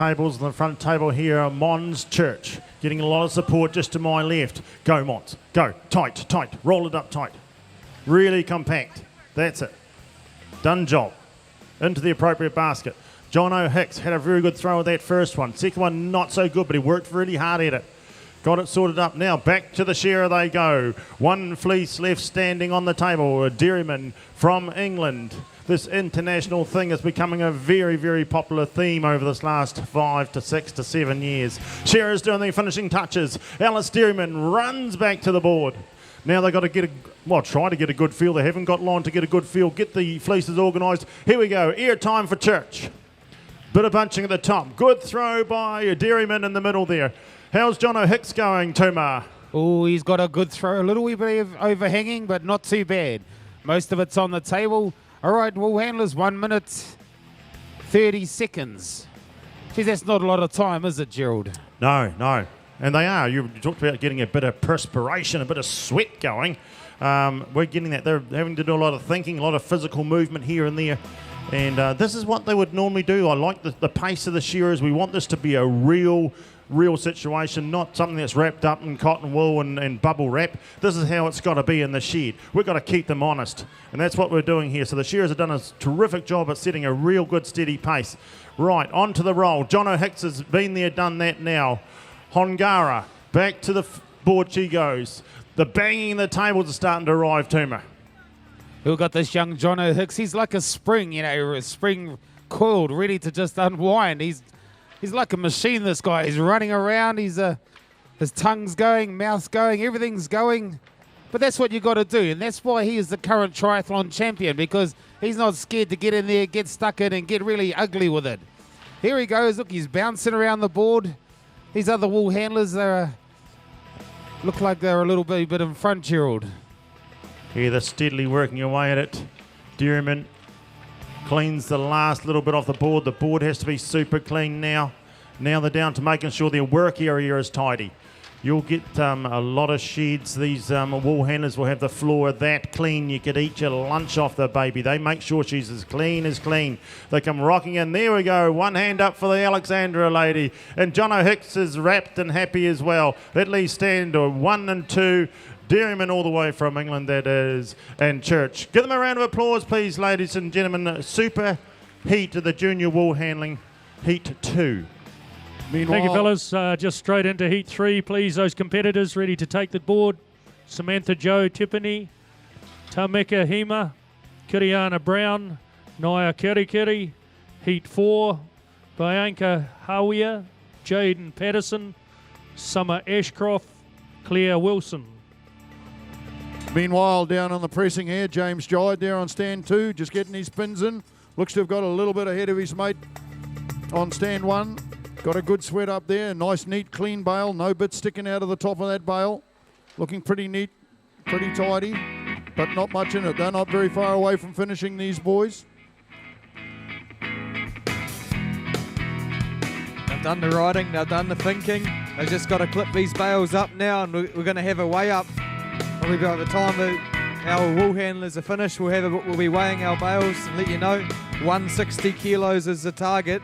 tables on the front table here are Mons Church, getting a lot of support just to my left. Go Mons, go, tight, roll it up tight. Really compact, that's it. Done job. Into the appropriate basket. John O'Hicks had a very good throw with that first one. Second one not so good, but he worked really hard at it. Got it sorted up now. Back to the shearer they go. One fleece left standing on the table. A dairyman from England. This international thing is becoming a very, very popular theme over this last 5 to 6 to 7 years. Shearers doing the finishing touches. Alice Dairyman runs back to the board. Now they've got to try to get a good feel. They haven't got long to get a good feel. Get the fleeces organised. Here we go. Air time for Church. Bit of bunching at the top. Good throw by a dairyman in the middle there. How's John O'Hicks going, Tuma? Oh, he's got a good throw. A little wee bit of overhanging, but not too bad. Most of it's on the table. All right, Woolhandlers, 1 minute, 30 seconds. Geez, that's not a lot of time, is it, Gerald? No. And they are. You talked about getting a bit of perspiration, a bit of sweat going. We're getting that. They're having to do a lot of thinking, a lot of physical movement here and there. And this is what they would normally do. I like the pace of the shearers. We want this to be a real situation, not something that's wrapped up in cotton wool and bubble wrap. This is how it's got to be in the shed. We've got to keep them honest, and that's what we're doing here. So the shearers have done a terrific job at setting a real good steady pace. Right, on to the roll. John O'Hicks has been there, done that now. Hongara, back to the board she goes. The banging in the tables are starting to arrive, Tuma. We've got this young John O'Hicks. He's like a spring, a spring coiled, ready to just unwind. He's like a machine, this guy. He's running around. His tongue's going, mouth's going, everything's going. But that's what you got to do, and that's why he is the current triathlon champion, because he's not scared to get in there, get stuck in, and get really ugly with it. Here he goes. Look, he's bouncing around the board. These other Woolhandlers, look like they're a little bit in front, Gerald. Yeah, they're steadily working away at it. Dairyman cleans the last little bit off the board. The board has to be super clean now. Now they're down to making sure their work area is tidy. You'll get a lot of sheds. These Woolhandlers will have the floor that clean. You could eat your lunch off the baby. They make sure she's as clean as clean. They come rocking in. There we go. One hand up for the Alexandra lady. And John O'Hicks is wrapped and happy as well. That leaves stand 1 and 2. Dairyman all the way from England, that is, and Church. Give them a round of applause, please, ladies and gentlemen. Super heat of the junior wool handling, heat 2. Thank you, fellas. Just straight into heat 3, please. Those competitors ready to take the board. Samantha Jo Tipani, Tameka Hema, Kiriana Brown, Naya Kirikiri. Heat 4, Bianca Hawia, Jaden Patterson, Summer Ashcroft, Claire Wilson. Meanwhile, down on the pressing here, James Jide there on stand 2, just getting his spins in. Looks to have got a little bit ahead of his mate on stand 1. Got a good sweat up there. Nice, neat, clean bale. No bits sticking out of the top of that bale. Looking pretty neat, pretty tidy, but not much in it. They're not very far away from finishing, these boys. They've done the riding, they've done the thinking. They've just got to clip these bales up now, and we're going to have a weigh up. Probably by the time that our wool handlers are finished, we'll be weighing our bales and let you know. 160 kilos is the target.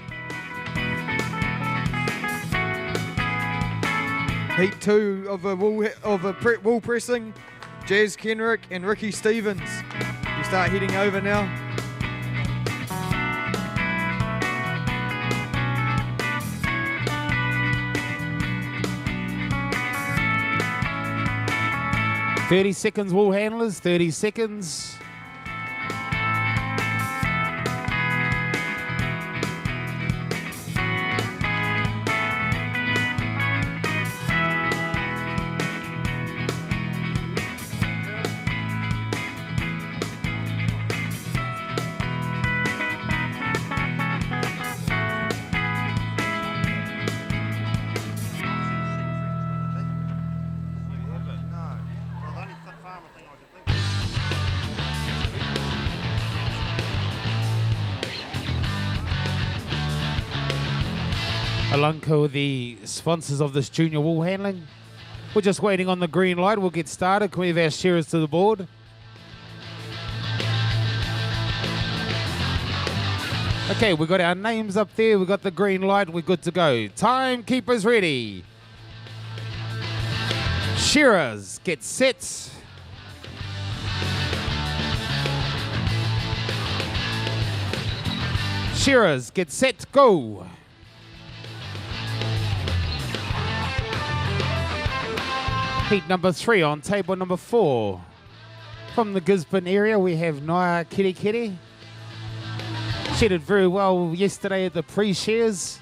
Heat 2 of wool pressing, Jazz Kenrick and Ricky Stevens. You start heading over now. "30 seconds, Woolhandlers, 30 seconds. Elanco, the sponsors of this junior wool handling. We're just waiting on the green light. We'll get started. Can we have our shearers to the board? Okay, we got our names up there. We got the green light. We're good to go. Timekeepers ready. Shearers, get set. Shearers, get set, go. Heat number 3 on table number 4. From the Gisborne area, we have Naya Kiri. She did very well yesterday at the pre-shares.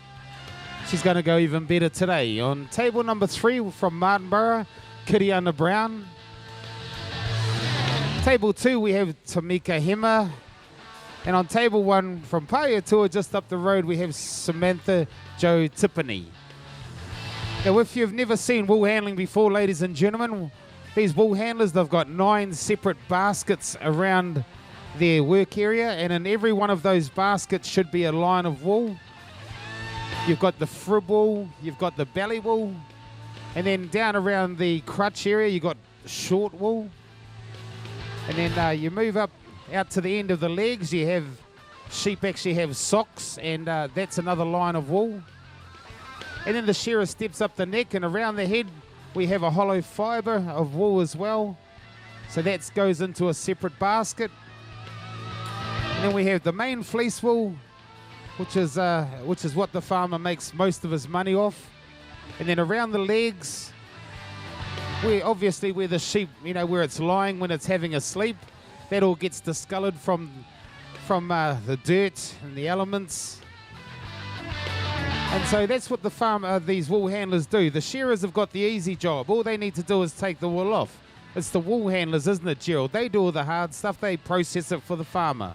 She's going to go even better today. On table number 3 from Martinborough, Kiriana Brown. Table 2, we have Tamika Hema. And on table 1 from Paiatua, just up the road, we have Samantha Jo Tiffany. Now, if you've never seen wool handling before, ladies and gentlemen, these wool handlers, they've got 9 separate baskets around their work area, and in every one of those baskets should be a line of wool. You've got the frib wool, you've got the belly wool, and then down around the crutch area, you've got short wool. And then you move up out to the end of the legs, you have, sheep actually have socks, and that's another line of wool. And then the shearer steps up the neck, and around the head, we have a hollow fibre of wool as well. So that goes into a separate basket. And then we have the main fleece wool, which is what the farmer makes most of his money off. And then around the legs, where the sheep, where it's lying when it's having a sleep, that all gets discoloured from the dirt and the elements. And so that's what these wool handlers do. The shearers have got the easy job. All they need to do is take the wool off. It's the wool handlers, isn't it, Gerald? They do all the hard stuff. They process it for the farmer.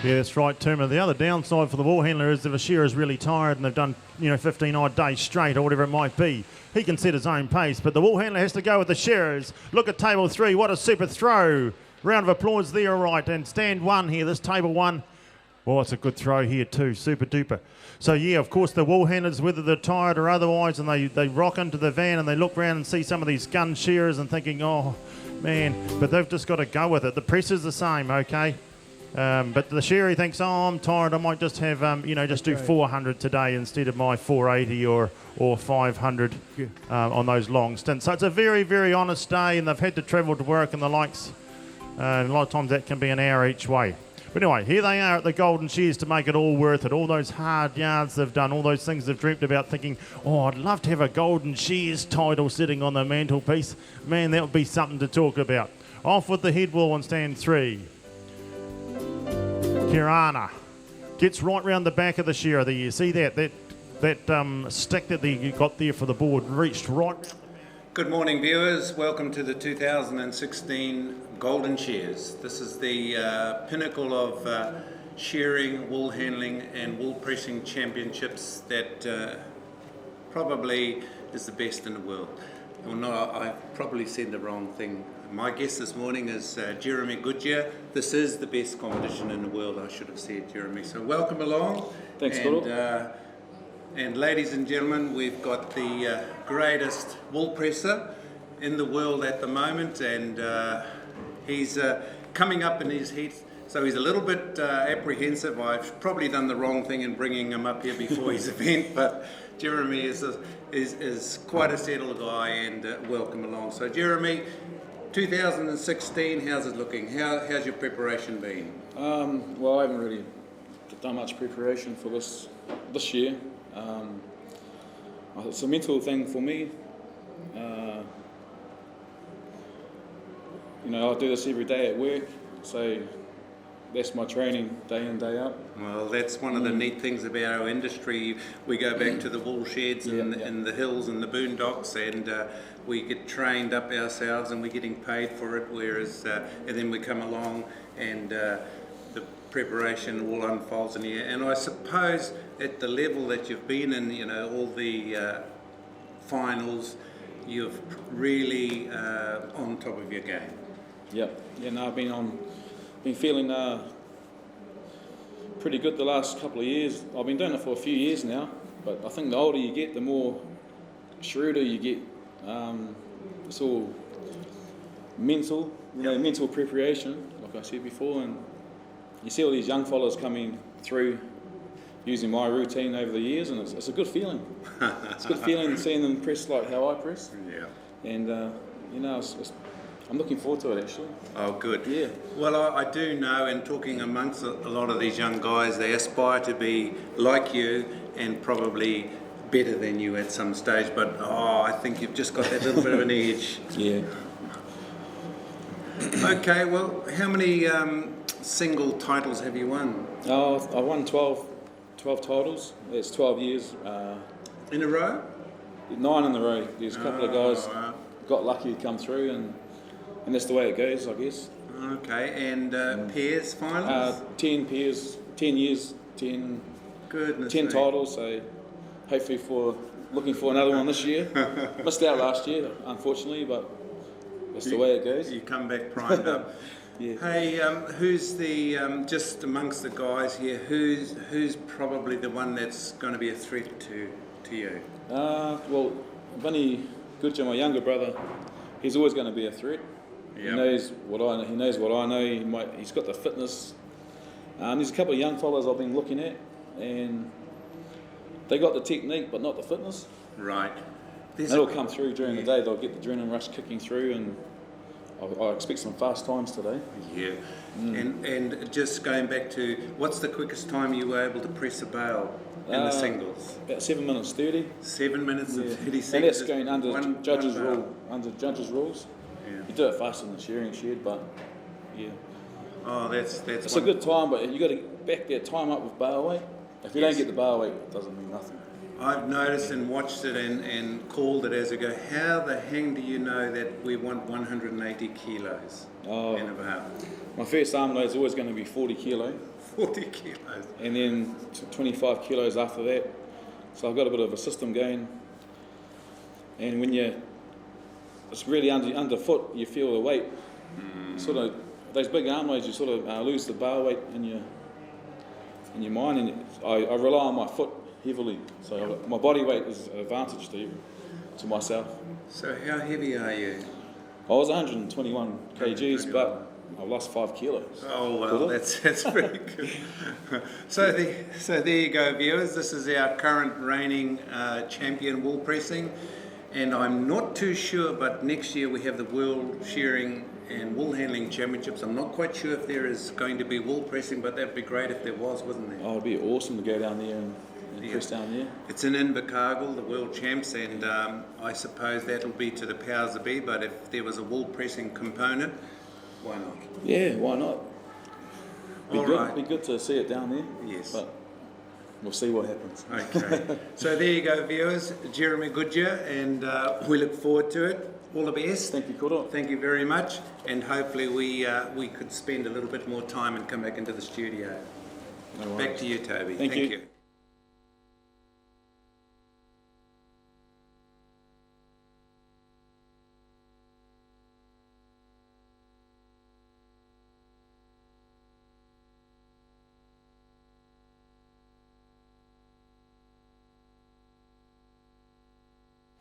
Yeah, that's right, Tuma. The other downside for the wool handler is if a shearer is really tired and they've done 15 odd days straight or whatever it might be, he can set his own pace. But the wool handler has to go with the shearers. Look at table 3. What a super throw. Round of applause there, all right. And stand 1 here, this table 1. Well, it's a good throw here too, super duper. So yeah, of course the wool handlers, whether they're tired or otherwise, and they rock into the van and they look around and see some of these gun shearers and thinking, oh man, but they've just got to go with it. The press is the same, okay? But the shearer thinks, oh, I'm tired, I might just have, just do 400 today instead of my 480 or 500 on those long stints. So it's a very, very honest day, and they've had to travel to work and the likes. And a lot of times that can be an hour each way. But anyway, here they are at the Golden Shears to make it all worth it. All those hard yards they've done, all those things they've dreamt about, thinking, oh, I'd love to have a Golden Shears title sitting on the mantelpiece. Man, that would be something to talk about. Off with the head wool on stand 3. Kirana gets right round the back of the shearer there. You see that stick that you got there for the board reached right round the back. Good morning, viewers. Welcome to the 2016 Golden Shears. This is the pinnacle of shearing, wool handling and wool pressing championships that probably is the best in the world. Well, no, I probably said the wrong thing. My guest this morning is Jeremy Goodyear. This is the best competition in the world, I should have said, Jeremy. So welcome along. Thanks, Gordon. And ladies and gentlemen, we've got the greatest wool presser in the world at the moment, and he's coming up in his heat, so he's a little bit apprehensive. I've probably done the wrong thing in bringing him up here before his event, but Jeremy is quite a settled guy, and welcome along. So Jeremy, 2016, how's it looking? How's your preparation been? Well, I haven't really done much preparation for this year. It's a mental thing for me. I do this every day at work, so that's my training day in, day out. Well, that's one of the neat things about our industry. We go back to the wool sheds in the hills and the boondocks, and we get trained up ourselves and we're getting paid for it, whereas and then we come along and the preparation all unfolds in here. And I suppose at the level that you've been in, all the finals, you've really on top of your game. I've been feeling pretty good the last couple of years. I've been doing it for a few years now, but I think the older you get, the more shrewder you get. It's all mental, mental preparation, like I said before, and you see all these young fellas coming through using my routine over the years, and it's a good feeling. It's a good feeling seeing them press like how I press. Yeah. And I'm looking forward to it actually. Oh, good. Yeah. Well, I do know, and talking amongst a lot of these young guys, they aspire to be like you and probably better than you at some stage, but I think you've just got that little bit of an edge. Yeah. Okay, well, how many single titles have you won? I won 12 titles. That's 12 years. In a row? 9 in a row. There's a couple of guys right. got lucky to come through, and that's the way it goes, I guess. Okay, and pairs finals? 10 pairs, 10 years, 10 Goodness 10 me. titles, so hopefully looking for another one this year. Missed out last year, unfortunately, but that's the way it goes. You come back primed up. Yeah. Hey, who's the, just amongst the guys here, who's probably the one that's going to be a threat to you? Well, Vinny Goodger, my younger brother, he's always going to be a threat. Yep. He knows what I know. He knows what I know. He's got the fitness. There's a couple of young fellas I've been looking at, and they got the technique, but not the fitness. Right. That'll come through during the day. They'll get the adrenaline rush kicking through, and I expect some fast times today. Yeah. And just going back to, what's the quickest time you were able to press a bale in the singles? About 7 minutes 30. 7 minutes and 30 seconds. And that's going under one judges' bale. rule. Under judges' rules. Yeah. You do it faster than the shearing shed, but yeah. Oh, that's It's a good time, but you got to back that time up with bale weight. If you don't get the bale weight, it doesn't mean nothing. I've noticed and watched it and called it as I go, how the hang do you know that we want 180 kilos in a bale? My first arm load is always going to be 40 kilo, 40 kilos. and then 25 kilos after that. So I've got a bit of a system going. And when it's really underfoot, you feel the weight. Sort of those big arm loads, you sort of lose the bar weight in your mind, and I rely on my foot heavily. So my body weight is an advantage to myself. So how heavy are you? I was 121 kgs, but I lost 5 kilos. Oh well, that's pretty good. So there you go, viewers. This is our current reigning champion wool pressing, and I'm not too sure, but next year we have the World Shearing and Wool Handling Championships. I'm not quite sure if there is going to be wool pressing, but that'd be great if there was, wouldn't there? Oh, it'd be awesome to go down there and press down there. It's in Invercargill, the World Champs, and I suppose that'll be to the powers that be, but if there was a wool pressing component, why not? Yeah, why not? All right. Be good to see it down there. Yes. But we'll see what happens. Okay. So there you go, viewers. Jeremy Goodyear, and we look forward to it. All the best. Thank you, Kura. Thank you very much, and hopefully we could spend a little bit more time and come back into the studio. No worries. Back to you, Toby. Thank you.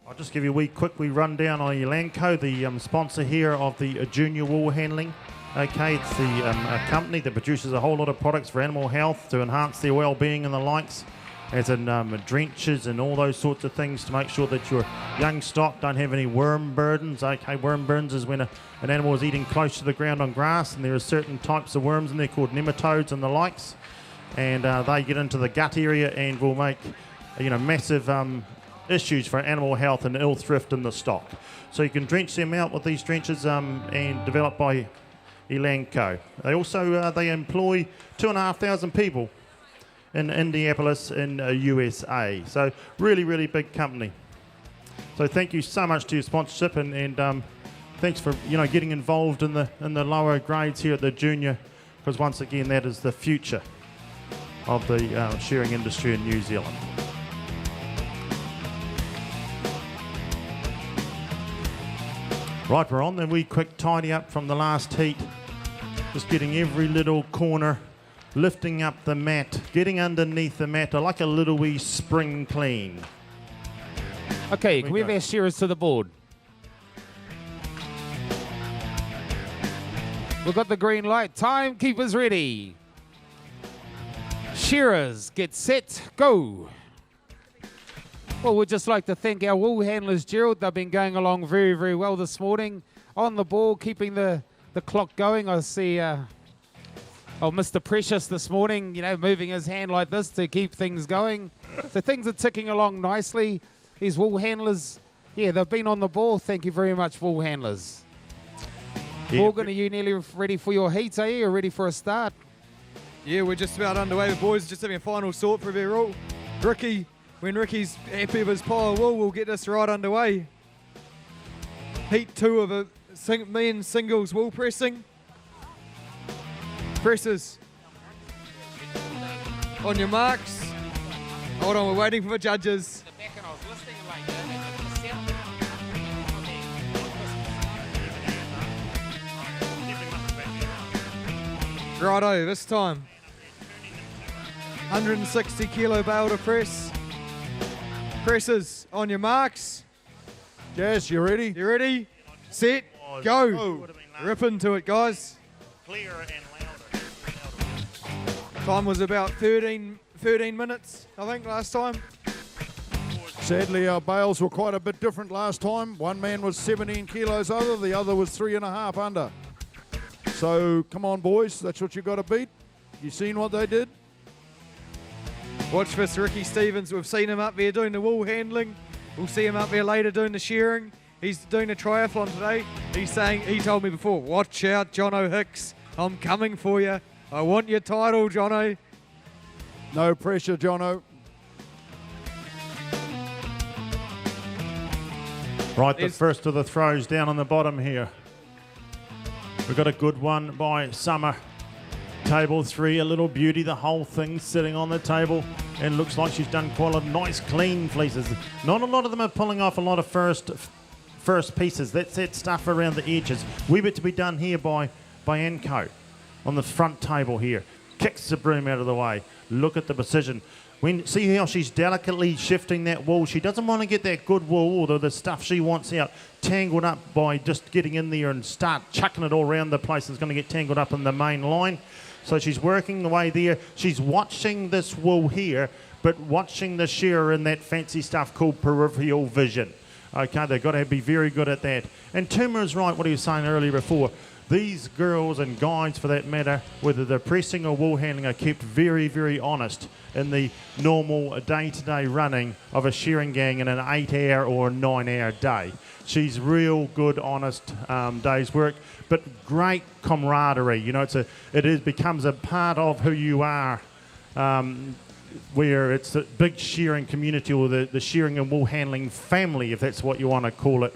I'll just give you a quick rundown on Elanco, the sponsor here of the junior wool handling. Okay, it's the a company that produces a whole lot of products for animal health to enhance their well-being and the likes, as in drenches and all those sorts of things to make sure that your young stock don't have any worm burdens. Okay, worm burdens is when an animal is eating close to the ground on grass, and there are certain types of worms in there called nematodes and the likes, and they get into the gut area and will make massive issues for animal health and ill thrift in the stock. So you can drench them out with these drenches and developed by Elanco. They also they employ 2,500 people in Indianapolis in USA. So really big company. So thank you so much to your sponsorship, and thanks for getting involved in the lower grades here at the junior, because once again that is the future of the shearing industry in New Zealand. Right, we're on the wee quick tidy up from the last heat. Just getting every little corner, lifting up the mat, getting underneath the mat, like a little wee spring clean. Okay, can we have our shearers to the board? We've got the green light. Timekeepers ready. Shearers, get set, go. Well, we'd just like to thank our wool handlers, Gerald. They've been going along very, very well this morning. On the ball, keeping the clock going. I see Mr. Precious this morning, moving his hand like this to keep things going. So things are ticking along nicely. These wool handlers, they've been on the ball. Thank you very much, wool handlers. Yeah. Morgan, are you nearly ready for your heats, are you? Or ready for a start? Yeah, we're just about underway. The boys just having a final sort for their all. When Ricky's happy with his pile of wool, we'll get this right underway. Heat 2 of a men's singles wool pressing. Presses. On your marks. Hold on, we're waiting for the judges. Righto, this time. 160 kilo bale to press. Presses on your marks. Yes, you ready? You ready? Set, go. Rip into it, guys. Clearer and louder. Time was about 13 minutes, I think, last time. Sadly, our bales were quite a bit different last time. One man was 17 kilos over, the other was 3.5 under. So, come on, boys, that's what you got to beat. You seen what they did? Watch this, Ricky Stevens. We've seen him up there doing the wool handling. We'll see him up there later doing the shearing. He's doing a triathlon today. He told me before, watch out, Jono Hicks. I'm coming for you. I want your title, Jono. No pressure, Jono. Right, the first of the throws down on the bottom here. We've got a good one by Summer. Table 3, a little beauty. The whole thing sitting on the table, and looks like she's done quite a nice clean fleeces. Not a lot of them are pulling off a lot of first pieces. That's that stuff around the edges. Wee bit to be done here by Elanco on the front table here. Kicks the broom out of the way. Look at the precision. See how she's delicately shifting that wool. She doesn't want to get that good wool or the stuff she wants out tangled up by just getting in there and start chucking it all around the place. It's going to get tangled up in the main line. So she's working the way there. She's watching this wool here, but watching the shearer in that fancy stuff called peripheral vision. Okay, they've got to be very good at that. And Tuma is right what he was saying earlier before. These girls and guys, for that matter, whether they're pressing or wool handling, are kept very, very honest in the normal day-to-day running of a shearing gang in an 8-hour or 9-hour day. She's real good, honest day's work, but great camaraderie. It becomes a part of who you are, where it's a big shearing community or the shearing and wool handling family, if that's what you want to call it.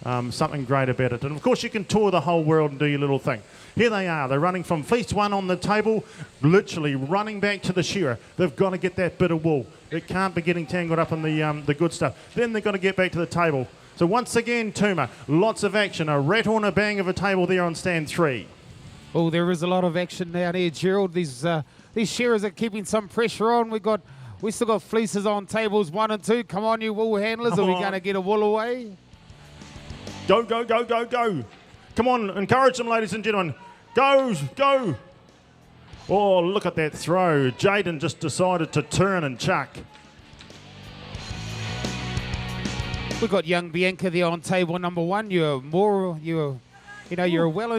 Something great about it. And of course you can tour the whole world and do your little thing. Here they are. They're running from fleece 1 on the table, literally running back to the shearer. They've got to get that bit of wool. It can't be getting tangled up in the good stuff. Then they've got to get back to the table. So once again, Tuma, lots of action. A rattle and a bang of a table there on stand 3. Oh, there is a lot of action down here, Gerald. These shearers are keeping some pressure on. We still got fleeces on tables 1 and 2. Come on, you wool handlers. Are we going to get a wool away? Go, go, go, go, go. Come on, encourage them, ladies and gentlemen. Go, go. Oh, look at that throw. Jaden just decided to turn and chuck. We've got young Bianca there on table number 1. You're well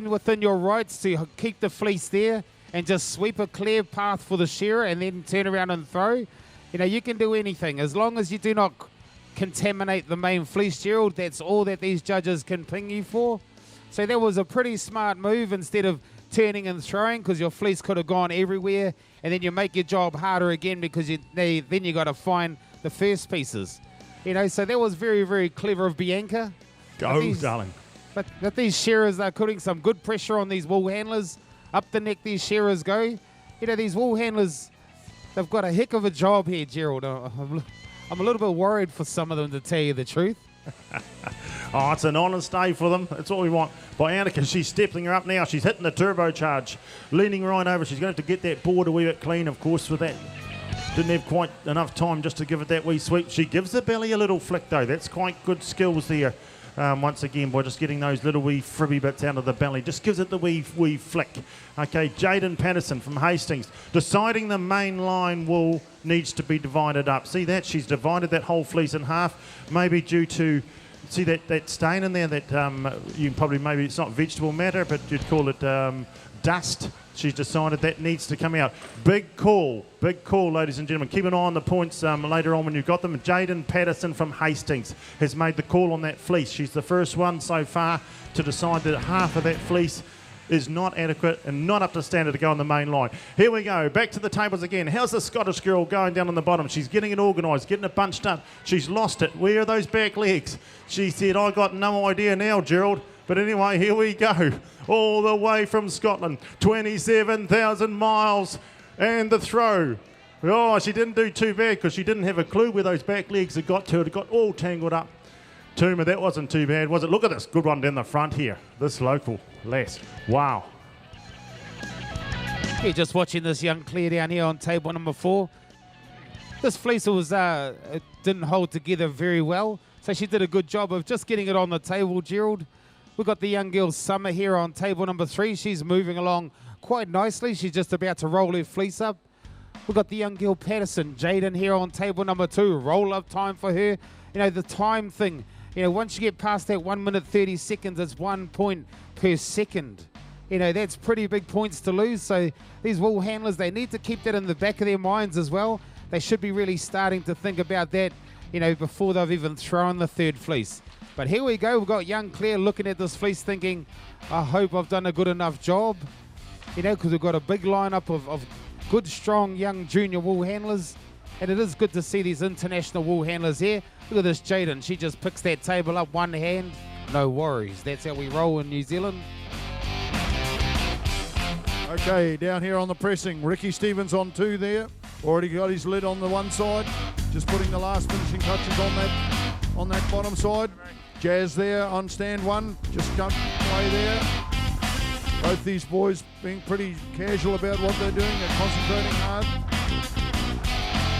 within your rights to keep the fleece there and just sweep a clear path for the shearer and then turn around and throw. You can do anything as long as you do not contaminate the main fleece, Gerald. That's all that these judges can ping you for. So that was a pretty smart move instead of turning and throwing, because your fleece could have gone everywhere, and then you make your job harder again because then you got to find the first pieces. So that was very, very clever of Bianca. Go, darling. But these shearers are putting some good pressure on these wool handlers. Up the neck these shearers go. These wool handlers, they've got a heck of a job here, Gerald. I'm a little bit worried for some of them, to tell you the truth. Oh, it's an honest day for them. That's all we want. By Annika, she's stepping her up now. She's hitting the turbocharge, leaning right over. She's going to have to get that board a wee bit clean, of course, for that. Didn't have quite enough time just to give it that wee sweep. She gives the belly a little flick, though. That's quite good skills there. once again by just getting those little wee fribby bits out of the belly. Just gives it the wee flick. Okay, Jaden Patterson from Hastings, deciding the main line wool needs to be divided up. See that? She's divided that whole fleece in half, maybe due to, see that stain in there that you probably, maybe it's not vegetable matter, but you'd call it dust. She's decided that needs to come out. Big call, ladies and gentlemen. Keep an eye on the points later on when you've got them. Jaden Patterson from Hastings has made the call on that fleece. She's the first one so far to decide that half of that fleece is not adequate and not up to standard to go on the main line. Here we go, back to the tables again. How's the Scottish girl going down on the bottom? She's getting it organised, getting it bunched up. She's lost it. Where are those back legs? She said, I got no idea now, Gerald. But anyway, here we go. All the way from Scotland. 27,000 miles. And the throw. Oh, she didn't do too bad because she didn't have a clue where those back legs had got to. It got all tangled up. Tuma, that wasn't too bad, was it? Look at this good one down the front here. This local lass. Wow. You're just watching this young Claire down here on table number 4. This fleece was it didn't hold together very well. So she did a good job of just getting it on the table, Gerald. We've got the young girl Summer here on table number 3. She's moving along quite nicely. She's just about to roll her fleece up. We've got the young girl Patterson, Jaden here on table number 2. Roll up time for her. You know, the time thing. You know, once you get past that 1 minute 30 seconds, it's 1 point per second. You know, that's pretty big points to lose. So these wool handlers, they need to keep that in the back of their minds as well. They should be really starting to think about that, you know, before they've even thrown the third fleece. But here we go. We've got young Claire looking at this fleece thinking, I hope I've done a good enough job. You know, because we've got a big lineup of good, strong, young junior wool handlers. And it is good to see these international wool handlers here. Look at this Jaden. She just picks that table up one hand. No worries. That's how we roll in New Zealand. Okay, down here on the pressing, Ricky Stevens on 2 there. Already got his lid on the one side. Just putting the last finishing touches on that bottom side. Jazz there on stand 1. Just don't play there. Both these boys being pretty casual about what they're doing. They're concentrating hard.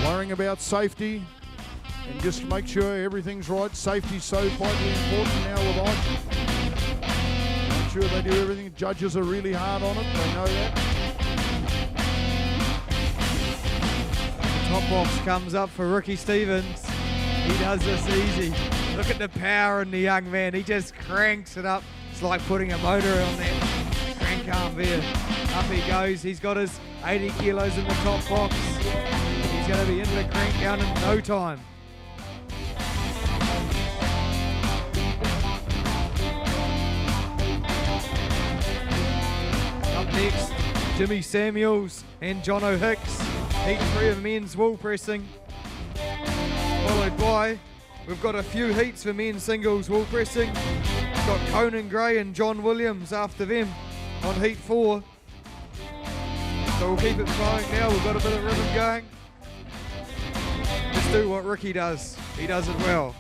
Worrying about safety. And just make sure everything's right. Safety's so vitally important now with ice. Make sure they do everything. Judges are really hard on it. They know that. The top box comes up for Ricky Stevens. He does this easy. Look at the power in the young man. He just cranks it up. It's like putting a motor on that crank arm there. Up he goes. He's got his 80 kilos in the top box. He's going to be into the crank down in no time. Up next, Jimmy Samuels and Jono Hicks. Heat 3 of men's wool pressing. Followed by, we've got a few heats for men's singles wool pressing. We've got Conan Gray and John Williams after them on heat 4. So we'll keep it flowing now. We've got a bit of rhythm going. Let's do what Ricky does. He does it well.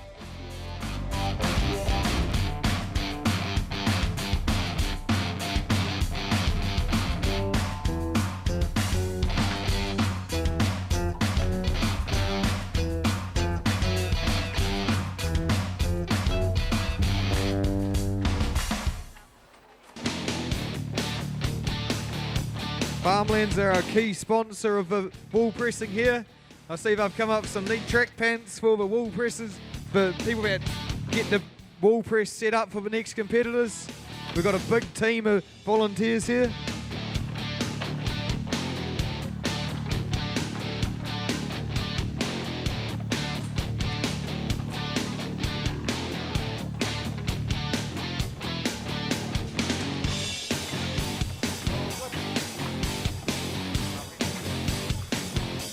Farmlands are a key sponsor of the wool pressing here. I see they've come up with some neat track pants for the wool presses, for people that get the wool press set up for the next competitors. We've got a big team of volunteers here.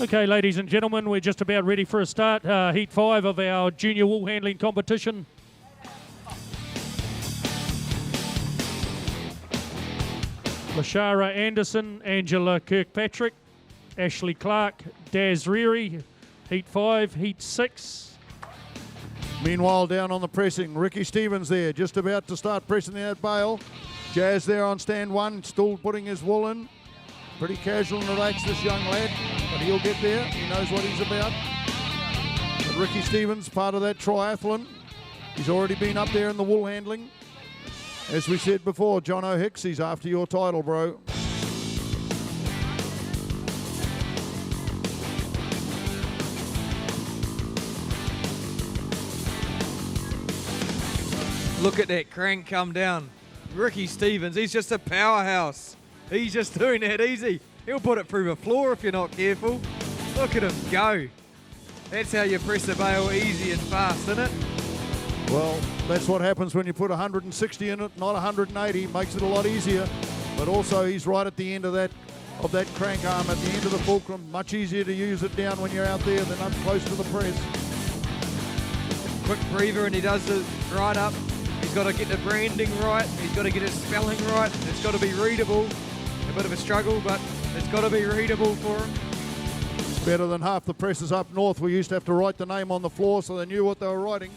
Okay, ladies and gentlemen, we're just about ready for a start. Heat 5 of our junior wool handling competition. Lashara Anderson, Angela Kirkpatrick, Ashley Clark, Daz Reary. Heat 5, Heat 6. Meanwhile, down on the pressing, Ricky Stevens there, just about to start pressing that bale. Jazz there on stand 1, still putting his wool in. Pretty casual and relaxed, this young lad, but he'll get there. He knows what he's about. But Ricky Stevens, part of that triathlon. He's already been up there in the wool handling. As we said before, John O'Hicks, he's after your title, bro. Look at that crank come down. Ricky Stevens, he's just a powerhouse. He's just doing that easy. He'll put it through the floor if you're not careful. Look at him go. That's how you press a bale easy and fast, isn't it? Well, that's what happens when you put 160 in it, not 180. Makes it a lot easier. But also, he's right at the end of that crank arm, at the end of the fulcrum. Much easier to use it down when you're out there than up close to the press. Quick breather, and he does it right up. He's got to get the branding right. He's got to get his spelling right. It's got to be readable. A bit of a struggle, but it's got to be readable for him. It's better than half the presses up north. We used to have to write the name on the floor so they knew what they were writing.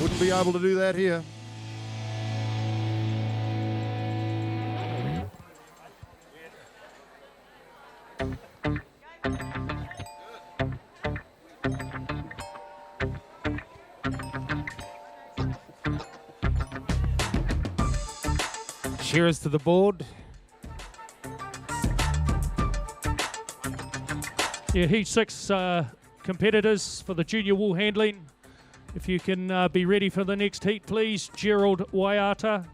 Wouldn't be able to do that here. Shearers to the board. Yeah, heat 6 competitors for the junior wool handling. If you can be ready for the next heat, please. Gerald Waiata,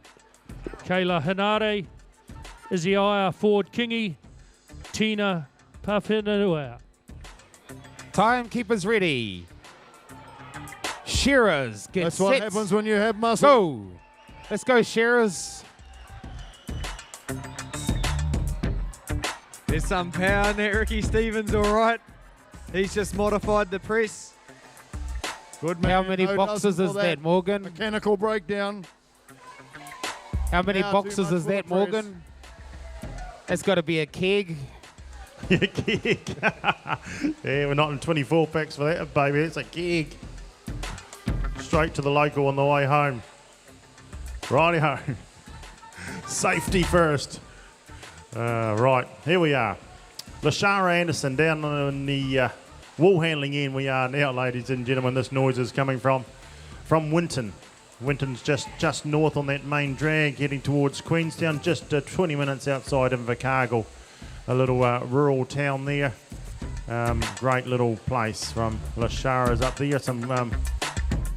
Kayla Hinare, Iziaya Ford Kingi, Tina Pafinua. Timekeepers ready. Shearers, get That's set. what happens when you have muscle. Go. Let's go, Shearers. There's some power in there. Ricky Stevens, all right. He's just modified the press. Good man. How many No boxes dozen is for that, Morgan? Mechanical breakdown. How many Now boxes 2 months is that, for the press. Morgan? That's got to be a keg. Yeah, keg. Yeah, we're not in 24 packs for that, baby. It's a keg. Straight to the local on the way home. Righty-ho. Safety first. Right, here we are. Lashara Anderson down on the wool handling end we are now, ladies and gentlemen. This noise is coming from Winton. Winton's just north on that main drag, heading towards Queenstown, just 20 minutes outside Invercargill. A little rural town there. Great little place from Lashara's up there. Some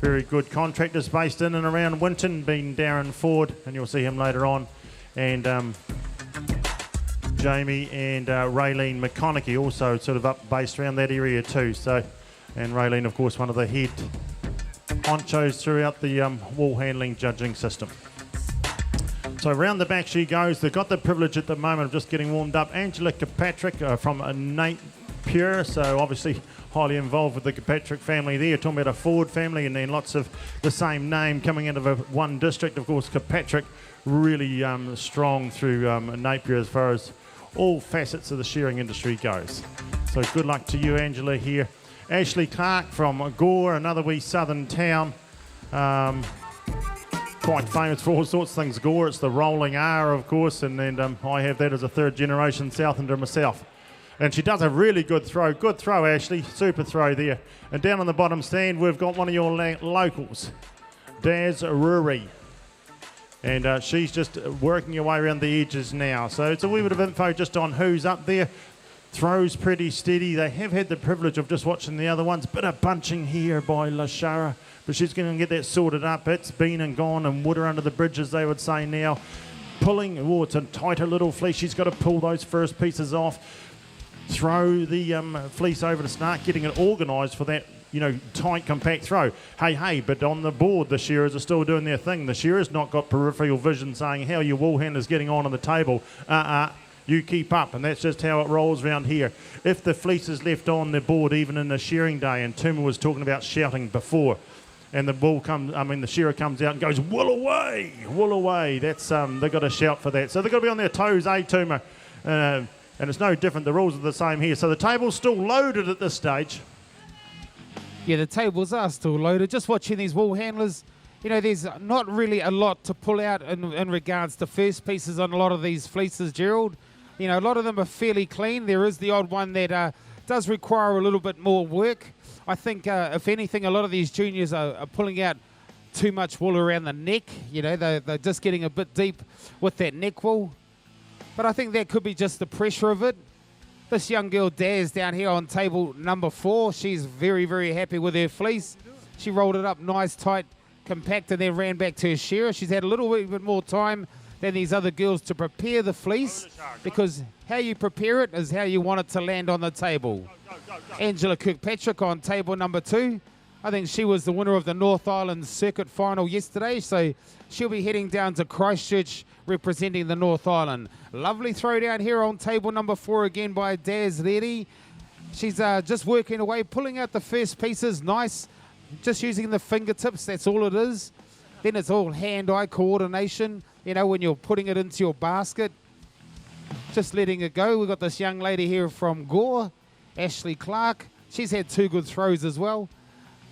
very good contractors based in and around Winton, being Darren Ford, and you'll see him later on. And Jamie and Raylene McConaughey also sort of up based around that area too. So, and Raylene, of course, one of the head honchos throughout the wool handling judging system. So round the back she goes. They've got the privilege at the moment of just getting warmed up. Angela Kirkpatrick from Napier, so obviously highly involved with the Kirkpatrick family there. Talking about a Ford family and then lots of the same name coming out of one district. Of course, Kirkpatrick really strong through Napier as far as all facets of the shearing industry goes. So good luck to you, Angela, here. Ashley Clark from Gore, another wee southern town. Quite famous for all sorts of things. Gore, it's the rolling R, of course, and then I have that as a third generation Southlander myself. And she does a really good throw. Good throw, Ashley. Super throw there. And down on the bottom stand, we've got one of your locals, Daz Ruri. And she's just working her way around the edges now. So it's a wee bit of info just on who's up there. Throws pretty steady. They have had the privilege of just watching the other ones. Bit of bunching here by Lashara, but she's going to get that sorted up. It's been and gone and water under the bridge, as they would say now. Pulling, oh, it's a tighter little fleece. She's got to pull those first pieces off. Throw the fleece over to start getting it organised for that, tight, compact throw. Hey, but on the board, the shearers are still doing their thing. The shearers not got peripheral vision saying, how your wool handler's getting on the table. You keep up, and that's just how it rolls around here. If the fleece is left on the board, even in the shearing day, and Tuma was talking about shouting before, and the shearer comes out and goes, wool away. That's they've got to shout for that. So they've got to be on their toes, Tuma? And it's no different. The rules are the same here. So the table's still loaded at this stage. Yeah, the tables are still loaded. Just watching these wool handlers, there's not really a lot to pull out in regards to first pieces on a lot of these fleeces, Gerald. A lot of them are fairly clean. There is the odd one that does require a little bit more work. I think, if anything, a lot of these juniors are pulling out too much wool around the neck. You know, they're just getting a bit deep with that neck wool. But I think that could be just the pressure of it. This young girl, Daz, down here on table number 4, she's very, very happy with her fleece. She rolled it up nice, tight, compact, and then ran back to her shearer. She's had a little bit more time than these other girls to prepare the fleece, because how you prepare it is how you want it to land on the table. Angela Kirkpatrick on table number 2. I think she was the winner of the North Island Circuit Final yesterday, so she'll be heading down to Christchurch representing the North Island. Lovely throw down here on table number 4 again by Daz Leri. She's just working away, pulling out the first pieces, nice, just using the fingertips, that's all it is. Then it's all hand-eye coordination, you know, when you're putting it into your basket. Just letting it go. We've got this young lady here from Gore, Ashley Clark. She's had 2 good throws as well.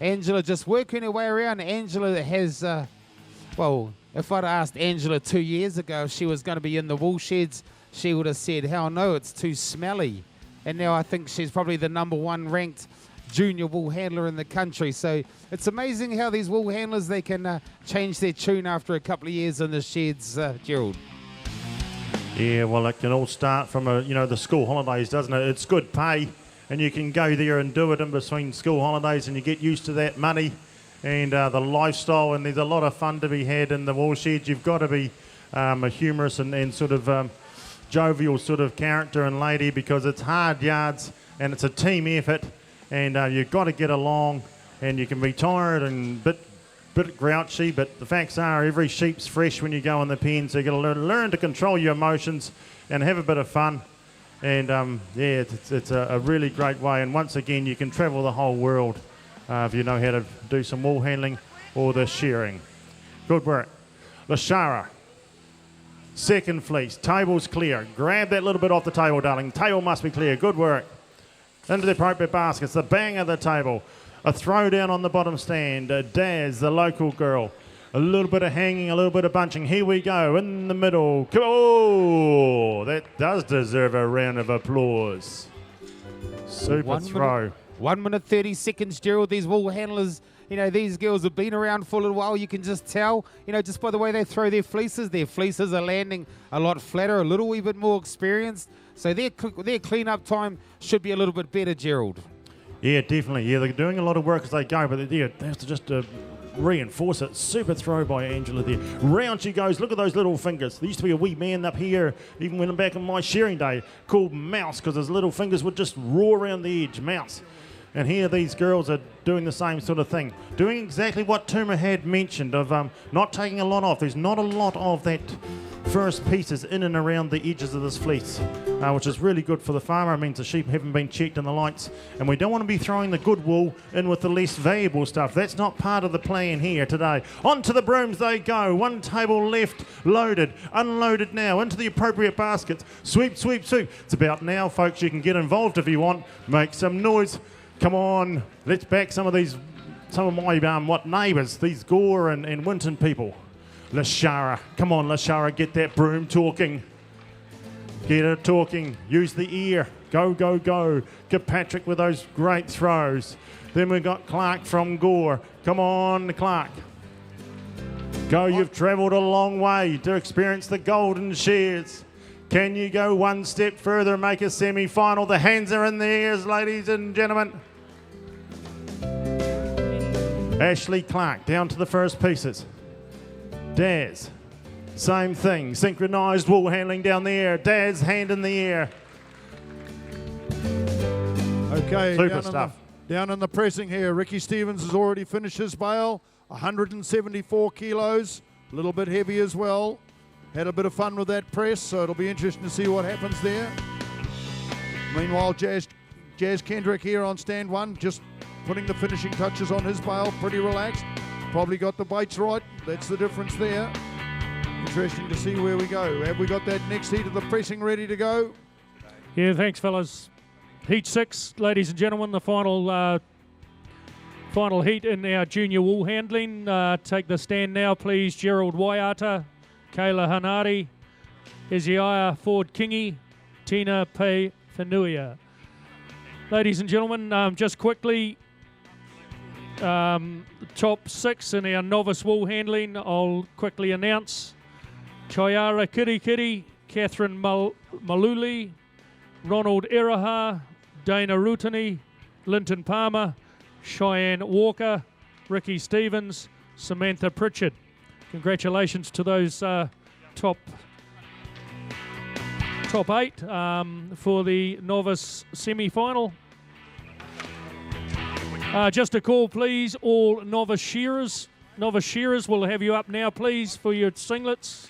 Angela just working her way around. Angela has, well, if I'd asked Angela 2 years ago if she was going to be in the wool sheds, she would have said, hell no, it's too smelly. And now I think she's probably the #1 ranked junior wool handler in the country. So it's amazing how these wool handlers, they can change their tune after a couple of years in the sheds, Gerald. Yeah, well, it can all start from, the school holidays, doesn't it? It's good pay, and you can go there and do it in between school holidays, and you get used to that money and the lifestyle, and there's a lot of fun to be had in the wool sheds. You've got to be a humorous and sort of jovial sort of character and lady, because it's hard yards and it's a team effort, and you've got to get along, and you can be tired and bit grouchy, but the facts are every sheep's fresh when you go in the pen, so you've got to learn to control your emotions and have a bit of fun. And it's a really great way, and once again you can travel the whole world if you know how to do some wool handling or the shearing. Good work. Lashara, second fleece, table's clear. Grab that little bit off the table, darling. Table must be clear. Good work. Into the appropriate baskets, the bang of the table. A throw down on the bottom stand. Daz, the local girl. A little bit of hanging, a little bit of bunching. Here we go, in the middle. Oh, that does deserve a round of applause. Super throw. 1 minute 30 seconds, Gerald. These wool handlers, you know, these girls have been around for a little while. You can just tell, you know, just by the way they throw their fleeces. Their fleeces are landing a lot flatter, a little wee bit more experienced. So their clean-up time should be a little bit better, Gerald. Yeah, definitely. Yeah, they're doing a lot of work as they go, but they have to just reinforce it. Super throw by Angela there. Round she goes. Look at those little fingers. There used to be a wee man up here, even when I'm back in my shearing day, called Mouse, because his little fingers would just roar around the edge. Mouse. And here these girls are doing the same sort of thing. Doing exactly what Tuma had mentioned of not taking a lot off. There's not a lot of that first pieces in and around the edges of this fleece, which is really good for the farmer. It means the sheep haven't been checked in the lights. And we don't want to be throwing the good wool in with the less valuable stuff. That's not part of the plan here today. Onto the brooms they go. One table left, loaded, unloaded now, into the appropriate baskets. Sweep, sweep, sweep. It's about now, folks. You can get involved if you want. Make some noise. Come on, let's back some of my neighbours, these Gore and Winton people. Lashara, come on, Lashara, get that broom talking. Get it talking. Use the ear. Go, go, go. Kirkpatrick with those great throws. Then we've got Clark from Gore. Come on, Clark. Go, you've travelled a long way to experience the Golden Shears. Can you go one step further and make a semi-final? The hands are in the ears, ladies and gentlemen. Ashley Clark down to the first pieces. Daz, same thing. Synchronised wool handling down the air. Daz, hand in the air. Okay, Super stuff. Down in the pressing here, Ricky Stevens has already finished his bale. 174 kilos, a little bit heavy as well. Had a bit of fun with that press, so it'll be interesting to see what happens there. Meanwhile, Jazz Kendrick here on stand 1, just putting the finishing touches on his bale, pretty relaxed. Probably got the baits right, that's the difference there. Interesting to see where we go. Have we got that next heat of the pressing ready to go? Yeah, thanks, fellas. Heat 6, ladies and gentlemen, the final heat in our junior wool handling. Take the stand now, please. Gerald Wairarapa, Kayla Hanari, Eziah Ford Kingi, Tina Pei Whanua. Ladies and gentlemen, just quickly, Top 6 in our novice wool handling, I'll quickly announce. Chayara Kirikiri, Catherine Maluli, Ronald Iraha, Dana Rutani, Linton Palmer, Cheyenne Walker, Ricky Stevens, Samantha Pritchard. Congratulations to those top 8 for the novice semi-final. Just a call, please, all novice shearers. Novice shearers, will have you up now, please, for your singlets.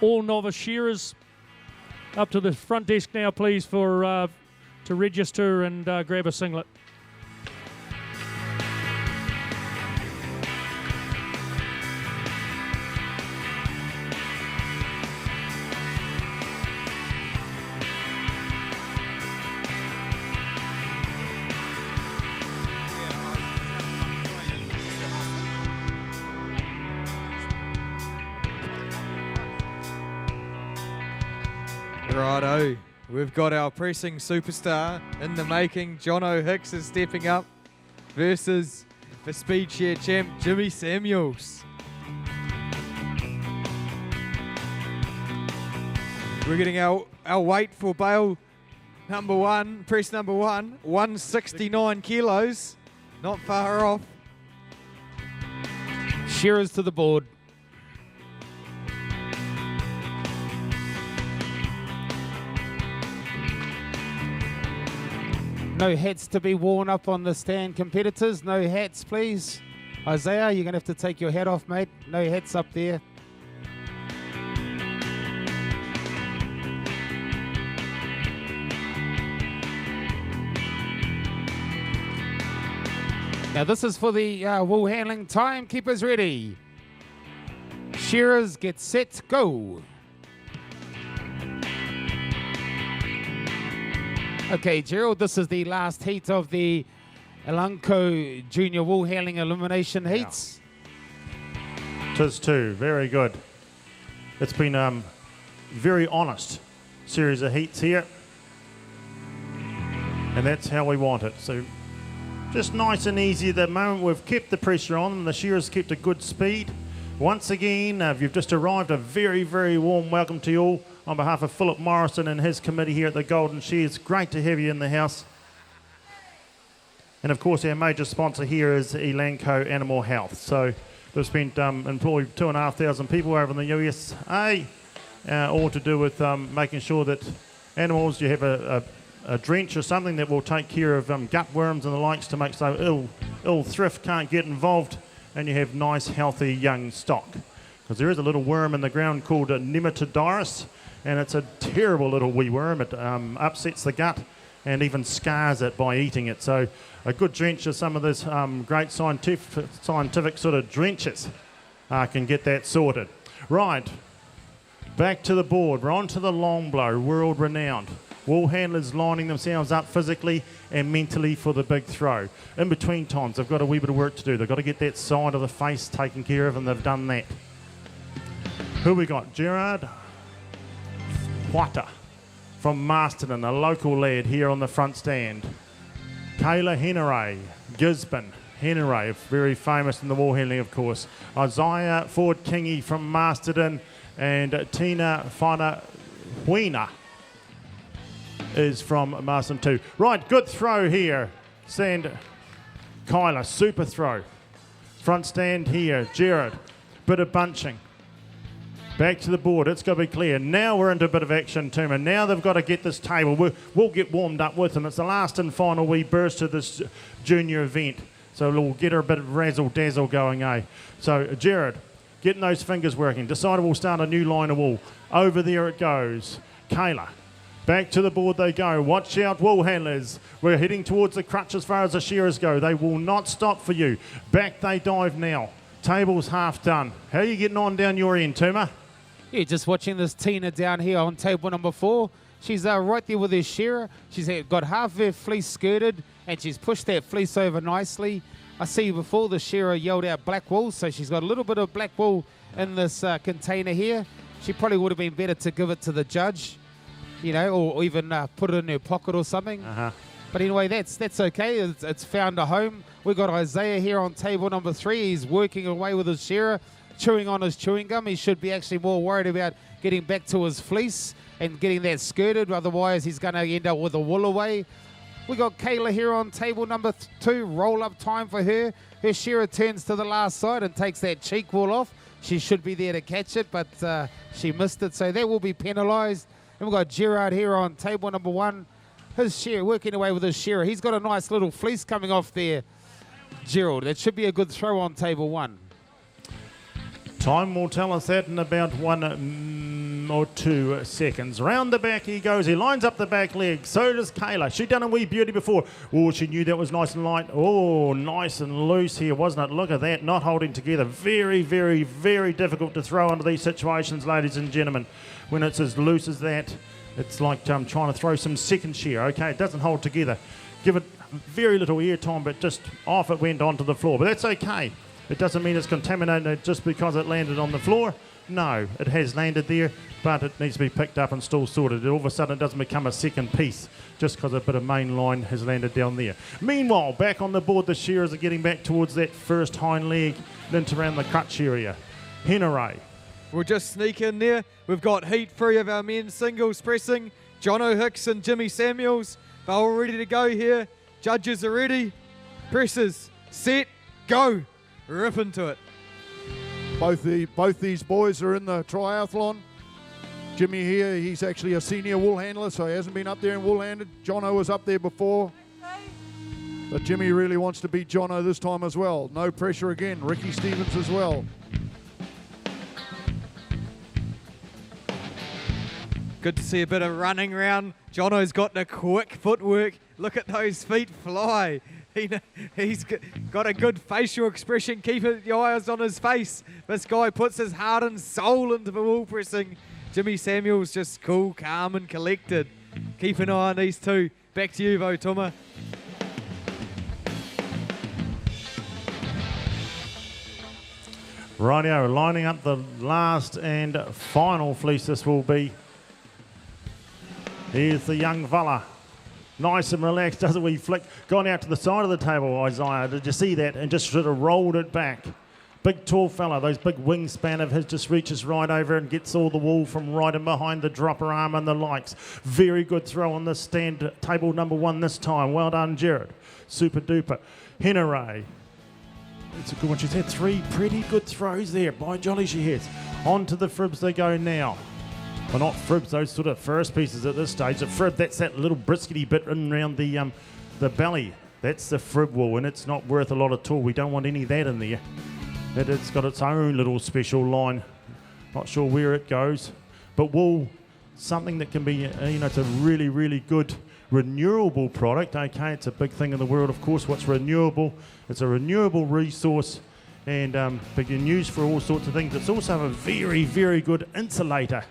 All novice shearers up to the front desk now, please, for to register and grab a singlet. Righto, we've got our pressing superstar in the making. Jono Hicks is stepping up versus the speed share champ Jimmy Samuels. We're getting our weight for bale number 1, press number 1, 169 kilos, not far off. Shearers to the board. No hats to be worn up on the stand, competitors. No hats, please. Isaiah, you're going to have to take your hat off, mate. No hats up there. Now this is for the wool handling. Timekeepers ready. Shearers get set, go. Okay, Gerald, this is the last heat of the Elanco Junior Wool Handling Elimination Heats. Tis too, very good. It's been very honest series of heats here. And that's how we want it. So just nice and easy at the moment. We've kept the pressure on them. The shearers kept a good speed. Once again, if you've just arrived, a very, very warm welcome to you all. On behalf of Philip Morrison and his committee here at the Golden Shears, great to have you in the house. And of course, our major sponsor here is Elanco Animal Health. So they've been employed 2,500 people over in the USA, all to do with making sure that animals, you have a drench or something that will take care of gut worms and the likes to make so ill thrift can't get involved, and you have nice, healthy, young stock. Because there is a little worm in the ground called Nematodorus, and it's a terrible little wee worm. It upsets the gut and even scars it by eating it. So a good drench of some of this great scientific sort of drenches can get that sorted. Right, back to the board. We're on to the long blow, world renowned. Wool handlers lining themselves up physically and mentally for the big throw. In between times, they've got a wee bit of work to do. They've got to get that side of the face taken care of, and they've done that. Who we got? Gerard Huata from Masterton, a local lad here on the front stand. Kayla Henare, Gisborne. Henare, very famous in the wool handling, of course. Isaiah Ford Kingy from Masterton, and Tina Fana Huina is from Masterton too. Right, good throw here. Stand, Kyla, super throw. Front stand here, Jared, bit of bunching. Back to the board, it's got to be clear. Now we're into a bit of action, team, and now they've got to get this table. We'll get warmed up with them. It's the last and final wee burst of this junior event. So we'll get her a bit of razzle-dazzle going, eh? So, Jared, getting those fingers working. Decided we'll start a new line of wool. Over there it goes. Kayla, back to the board they go. Watch out, wool handlers. We're heading towards the crutch as far as the shearers go. They will not stop for you. Back they dive now. Table's half done. How are you getting on down your end, Tuma? Yeah, just watching this Tina down here on table number 4. She's right there with her shearer. She's got half her fleece skirted, and she's pushed that fleece over nicely. I see before the shearer yelled out black wool, so she's got a little bit of black wool in this container here. She probably would have been better to give it to the judge, you know, or even put it in her pocket or something. But anyway, that's okay. It's found a home. We've got Isaiah here on table number 3. He's working away with his shearer, chewing on his chewing gum. He should be actually more worried about getting back to his fleece and getting that skirted. Otherwise, he's going to end up with a wool away. We got Kayla here on table number 2. Roll up time for her. Her shearer turns to the last side and takes that cheek wool off. She should be there to catch it, but she missed it, so that will be penalised. And we've got Gerard here on table number 1. His shearer, working away with his shearer. He's got a nice little fleece coming off there, Gerald. That should be a good throw on table 1. Time will tell us that in about 1 or 2 seconds. Round the back he goes. He lines up the back leg. So does Kayla. She'd done a wee beauty before. Oh, she knew that was nice and light. Oh, nice and loose here, wasn't it? Look at that. Not holding together. Very, very, very difficult to throw under these situations, ladies and gentlemen. When it's as loose as that, it's like trying to throw some second shear. Okay, it doesn't hold together. Give it very little air time, but just off it went onto the floor. But that's okay. It doesn't mean it's contaminated just because it landed on the floor. No, it has landed there, but it needs to be picked up and still sorted. All of a sudden, it doesn't become a second piece just because a bit of main line has landed down there. Meanwhile, back on the board, the shearers are getting back towards that first hind leg and into around the crutch area. Henare. We'll just sneak in there. We've got heat 3 of our men's singles pressing. Jono Hicks and Jimmy Samuels. They're all ready to go here. Judges are ready. Presses, set, go. Rip into it. Both these boys are in the triathlon. Jimmy here, he's actually a senior wool handler, so he hasn't been up there and wool handed. Jono was up there before. But Jimmy really wants to beat Jono this time as well. No pressure again. Ricky Stevens as well. Good to see a bit of running around. Jono's got the quick footwork. Look at those feet fly. He's got a good facial expression. Keep your eyes on his face. This guy puts his heart and soul into the wool pressing. Jimmy Samuels just cool, calm and collected. Keep an eye on these two. Back to you, Votuma. Rightio, lining up the last and final fleece this will be. Here's the young fella. Nice and relaxed, does a wee flick. Gone out to the side of the table, Isaiah. Did you see that? And just sort of rolled it back. Big tall fella, those big wingspan of his just reaches right over and gets all the wool from right in behind the dropper arm and the likes. Very good throw on this stand, table number 1 this time. Well done, Jared. Super duper. Henare. It's a good one. She's had 3 pretty good throws there. By jolly she has. On to the fribs they go now. Well, not fribs, those sort of first pieces at this stage. A frib, that's that little briskety bit in around the belly. That's the frib wool, and it's not worth a lot at all. We don't want any of that in there. It's got its own little special line. Not sure where it goes. But wool, something that can be, it's a really, really good renewable product. Okay, it's a big thing in the world, of course. What's renewable? It's a renewable resource, and but you can use for all sorts of things. It's also a very, very good insulator.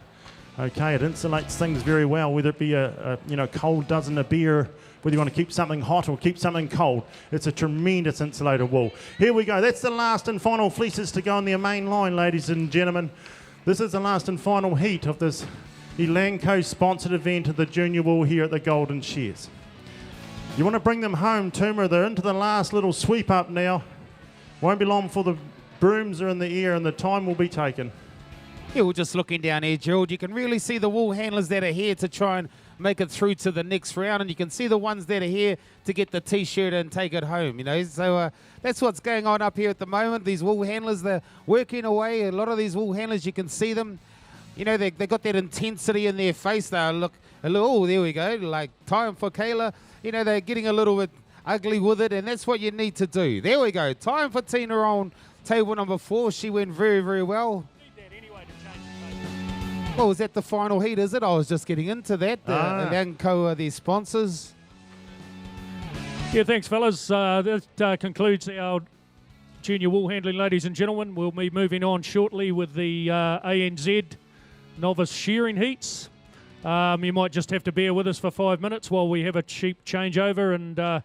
Okay, it insulates things very well, whether it be a cold dozen of beer, whether you want to keep something hot or keep something cold. It's a tremendous insulator wool. Here we go. That's the last and final fleeces to go on their main line, ladies and gentlemen. This is the last and final heat of this Elanco sponsored event of the junior wool here at the Golden Shears. You want to bring them home, Tuma. They're into the last little sweep up now. Won't be long before the brooms are in the air and the time will be taken. Yeah, we're just looking down here, Gerald. You can really see the wool handlers that are here to try and make it through to the next round, and you can see the ones that are here to get the T-shirt and take it home, So that's what's going on up here at the moment. These wool handlers, they're working away. A lot of these wool handlers, you can see them. They got that intensity in their face. They look, oh, there we go. Like, time for Kayla. They're getting a little bit ugly with it, and that's what you need to do. There we go. Time for Tina on table number 4. She went very, very well. Well, was that the final heat, is it? I was just getting into that. Elanco are the sponsors. Yeah, thanks, fellas. That concludes our junior wool handling, ladies and gentlemen. We'll be moving on shortly with the ANZ novice shearing heats. You might just have to bear with us for 5 minutes while we have a cheap changeover and